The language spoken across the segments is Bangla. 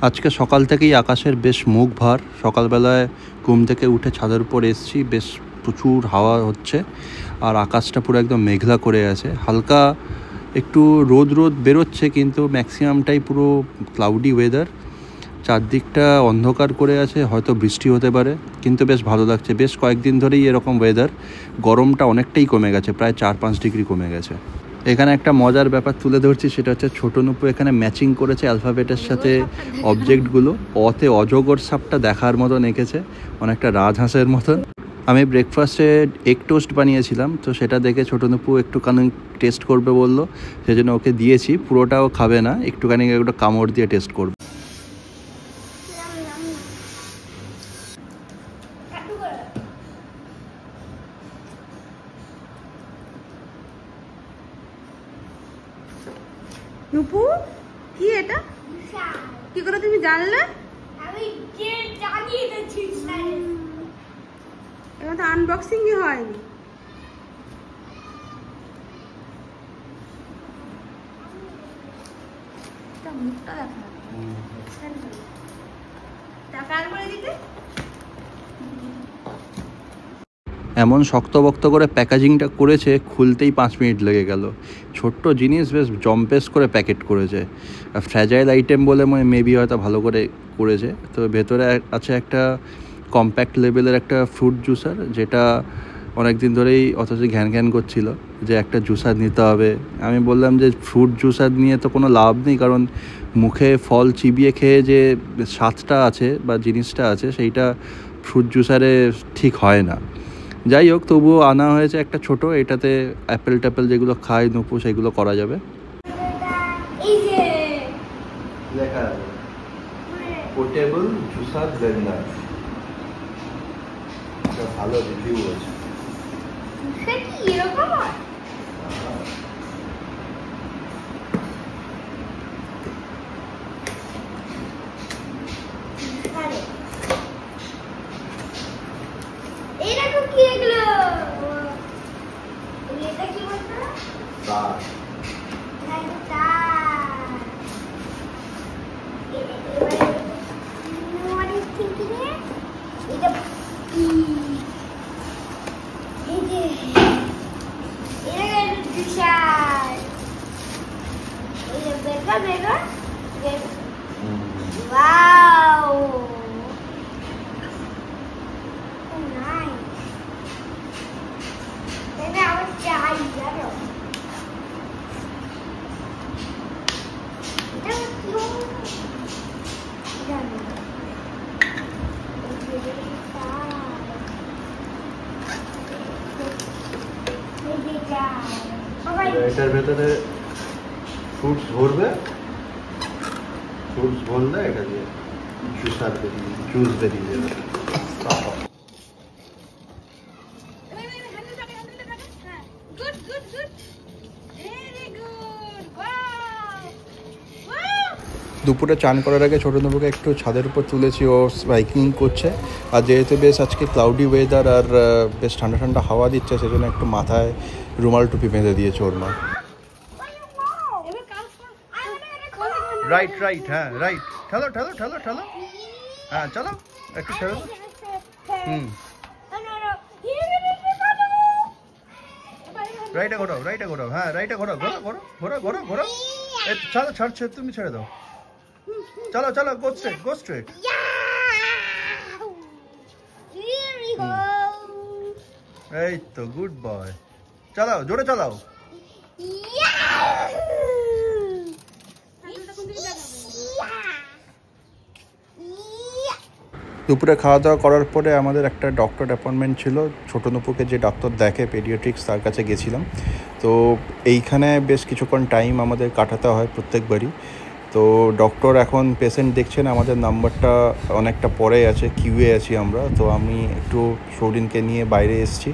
আজকে সকাল থেকেই আকাশের বেশ মুখ ভার। সকালবেলায় ঘুম থেকে উঠে ছাদের উপর এসেছি, বেশ প্রচুর হাওয়া হচ্ছে আর আকাশটা পুরো একদম মেঘলা করে আছে। হালকা একটু রোদ বেরোচ্ছে, কিন্তু ম্যাক্সিমামটাই পুরো ক্লাউডি ওয়েদার। চারদিকটা অন্ধকার করে আছে, হয়তো বৃষ্টি হতে পারে, কিন্তু বেশ ভালো লাগছে। বেশ কয়েকদিন ধরেই এরকম ওয়েদার। গরমটা অনেকটাই কমে গেছে, প্রায় 4-5 ডিগ্রি কমে গেছে। এখানে একটা মজার ব্যাপার তুলে ধরছি, সেটা হচ্ছে ছোটো নুপু এখানে ম্যাচিং করেছে অ্যালফাবেটের সাথে অবজেক্টগুলো। অতে অজগর সাপটা দেখার মতন এঁকেছে, অনেকটা রাজহাঁসের মতন। আমি ব্রেকফাস্টে এগ টোস্ট বানিয়েছিলাম, তো সেটা দেখে ছোটো নুপু একটুখানি টেস্ট করবে বললো, সেজন্য ওকে দিয়েছি। পুরোটাও খাবে না, একটুখানি একটা কামড় দিয়ে টেস্ট করবে। নুপু, কি এটা? কি করে তুমি জানলে? আমি যে জানিয়ে দিয়েছি স্যার। এটা তো আনবক্সিংই হয়নি। এটা মুখটা দেখা। টাকা আর করে দিতে। এমন শক্তবক্ত করে প্যাকেজিংটা করেছে, খুলতেই 5 মিনিট লেগে গেল। ছোট্ট জিনিস বেশ জম্পেস করে প্যাকেট করেছে। ফ্র্যাজাইল আইটেম বলে মেবি হয়তো ভালো করে করেছে। তো ভেতরে আছে একটা কম্প্যাক্ট লেভেলের একটা ফ্রুট জুসার, যেটা অনেক দিন ধরেই অথচ ঘ্যান করছিল যে একটা জুসার নিতে হবে। আমি বললাম যে ফ্রুট জুসার নিয়ে তো কোনো লাভ নেই, কারণ মুখে ফল চিবিয়ে খেয়ে যে স্বাদটা আছে বা জিনিসটা আছে, সেইটা ফ্রুট জুসারে ঠিক হয় না। যাই হোক, তবুও আনা হয়েছে একটা ছোট। এটাতে অ্যাপেল ট্যাপেল যেগুলো খায় নুপু, সেগুলো করা যাবে। এই যে লেখা আছে পোর্টেবল জুসার ব্লেন্ডার। এটা ভালো রিভিউ আছে। সেটা কি এরকম হয়? এরকম কি এগুলো? এটা কি বলতো? তার Wow! Nice. Maybe I was try yellow. এটার ভেতরে ফ্রুটস ভরবে, ফ্রুটস ভরলে এটা দিয়ে জুস বেরিয়ে যাবে। দুপুরে চান করার আগে ছোটো নুপুকে একটু ছাদের উপর তুলেছি, ও বাইকিং করছে। আর যেহেতু বেশ আজকে ক্লাউডি ওয়েদার আর বেশ ঠান্ডা ঠান্ডা হাওয়া দিচ্ছে, সেজন্য একটু মাথায় রুমাল টুপি বেঁধে দিয়েছে ওর মা। রাইট হ্যাঁ রাইট, ঠেলো হ্যাঁ, চলো একটু ঠেলো। রাইটে ঘোরাও, হ্যাঁ রাইটে ঘোরাও, ঘোরো। চলো ছাড়ছে, তুমি ছেড়ে দাও। চলো গো স্ট্রেট। এই তো গুড বয়, চালাও, জোরে চালাও। দুপুরে খাওয়া দাওয়া করার পরে আমাদের একটা ডক্টর অ্যাপয়েন্টমেন্ট ছিল। ছোটো নুপুকে যে ডাক্তার দেখে পেডিয়াট্রিক্স, তার কাছে গেছিলাম। তো এইখানে বেশ কিছুক্ষণ টাইম আমাদের কাটাতে হয় প্রত্যেকবারই। তো ডক্টর এখন পেশেন্ট দেখছেন, আমাদের নাম্বারটা অনেকটা পরে আছে, কিউয়ে আছি আমরা। তো আমি একটু সৌরিনকে নিয়ে বাইরে এসেছি।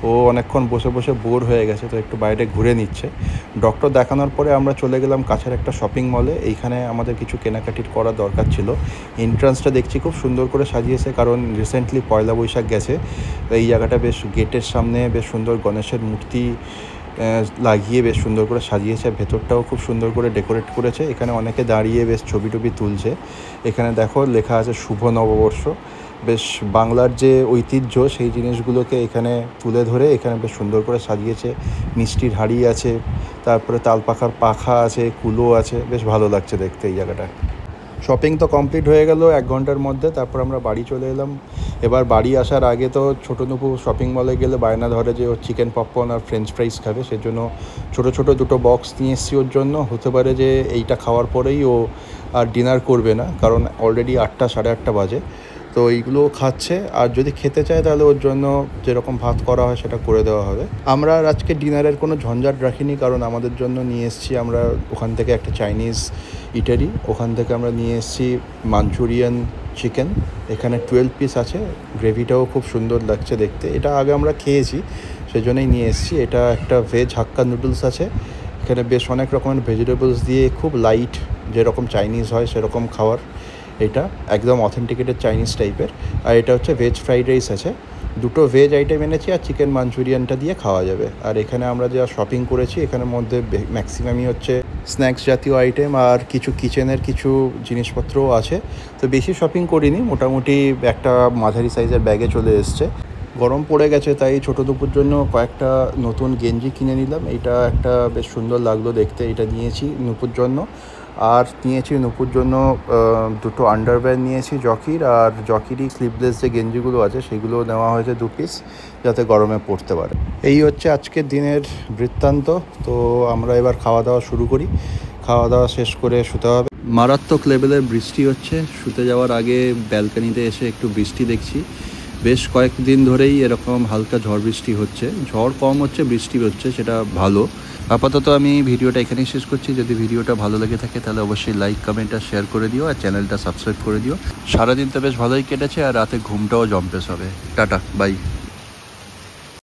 ও অনেকক্ষণ বসে বোর হয়ে গেছে, তো একটু বাইরে ঘুরে নিচ্ছে। ডক্টর দেখানোর পরে আমরা চলে গেলাম কাছের একটা শপিং মলে। এইখানে আমাদের কিছু কেনাকাটির করা দরকার ছিল। এন্ট্রান্সটা দেখছি খুব সুন্দর করে সাজিয়েছে, কারণ রিসেন্টলি পয়লা বৈশাখ গেছে। তো এই জায়গাটা বেশ, গেটের সামনে বেশ সুন্দর গণেশের মূর্তি লাগিয়ে বেশ সুন্দর করে সাজিয়েছে। ভেতরটাও খুব সুন্দর করে ডেকোরেট করেছে। এখানে অনেকে দাঁড়িয়ে বেশ ছবি টবি তুলছে। এখানে দেখো লেখা আছে শুভ নববর্ষ। বেশ বাংলার যে ঐতিহ্য সেই জিনিসগুলোকে এখানে তুলে ধরে এখানে বেশ সুন্দর করে সাজিয়েছে। মিষ্টির হাঁড়ি আছে, তারপরে তালপাখার পাখা আছে, কুলো আছে। বেশ ভালো লাগছে দেখতে এই জায়গাটা। শপিং তো কমপ্লিট হয়ে গেল 1 ঘন্টার মধ্যে। তারপর আমরা বাড়ি চলে এলাম। এবার বাড়ি আসার আগে তো ছোটো নুপু শপিং মলে গেলে বায়না ধরে যে ও চিকেন পপকর্ন আর ফ্রেঞ্চ ফ্রাইস খাবে, সেজন্য ছোটো ছোটো 2টো বক্স নিয়ে এসেছি ওর জন্য। হতে পারে যে এইটা খাওয়ার পরেই ও আর ডিনার করবে না, কারণ অলরেডি 8টা 8:30 বাজে। তো এইগুলো খাচ্ছে, আর যদি খেতে চায় তাহলে ওর জন্য যেরকম ভাত করা হয় সেটা করে দেওয়া হবে। আমরা আর আজকে ডিনারের কোনো ঝঞ্ঝাট রাখিনি, কারণ আমাদের জন্য নিয়ে এসেছি আমরা ওখান থেকে একটা চাইনিজ ইটারি, ওখান থেকে আমরা নিয়ে এসেছি মাঞ্চুরিয়ান চিকেন। এখানে 12 পিস আছে। গ্রেভিটাও খুব সুন্দর লাগছে দেখতে। এটা আগে আমরা খেয়েছি, সেজন্যই নিয়ে এসেছি। এটা একটা ভেজ হাক্কা নুডলস আছে। এখানে বেশ অনেক রকমের ভেজিটেবলস দিয়ে খুব লাইট, যেরকম চাইনিজ হয় সেরকম খাবার। এটা একদম অথেন্টিকেটেড চাইনিজ টাইপের। আর এটা হচ্ছে ভেজ ফ্রাইড রাইস আছে। 2টো ভেজ আইটেম এনেছি, আর চিকেন মাঞ্চুরিয়ানটা দিয়ে খাওয়া যাবে। আর এখানে আমরা যা শপিং করেছি এখানের মধ্যে ম্যাক্সিমামই হচ্ছে স্ন্যাক্স জাতীয় আইটেম, আর কিছু কিচেনের কিছু জিনিসপত্রও আছে। তো বেশি শপিং করিনি, মোটামুটি একটা মাঝারি সাইজের ব্যাগে চলে এসছে। গরম পড়ে গেছে, তাই ছোটো দুপুর জন্য কয়েকটা নতুন গেঞ্জি কিনে নিলাম। এইটা একটা বেশ সুন্দর লাগলো দেখতে, এটা নিয়েছি নুপুর জন্য। আর নিয়েছি নুপুর জন্য 2টো আন্ডারওয়্যার নিয়েছি জকির, আর জকিরই স্লিভলেস যে গেঞ্জিগুলো আছে সেগুলো নেওয়া হয়েছে 2 পিস, যাতে গরমে পড়তে পারে। এই হচ্ছে আজকের দিনের বৃত্তান্ত। তো আমরা এবার খাওয়া দাওয়া শুরু করি। খাওয়া দাওয়া শেষ করে শুতে হবে। মারাত্মক লেভেলের বৃষ্টি হচ্ছে। শুতে যাওয়ার আগে ব্যালকনিতে এসে একটু বৃষ্টি দেখছি। বেশ কয়েকদিন ধরেই এরকম হালকা ঝড় বৃষ্টি হচ্ছে। ঝড় কম হচ্ছে, বৃষ্টি হচ্ছে, সেটা ভালো। আপাতত আমি ভিডিওটা এখানেই শেষ করছি। যদি ভিডিওটা ভালো লেগে থাকে তাহলে অবশ্যই লাইক, কমেন্ট আর শেয়ার করে দিও, আর চ্যানেলটা সাবস্ক্রাইব করে দিও। সারাদিন তো বেশ ভালোই কেটেছে, আর রাতে ঘুমটাও জম্পেস হবে। Tata, by.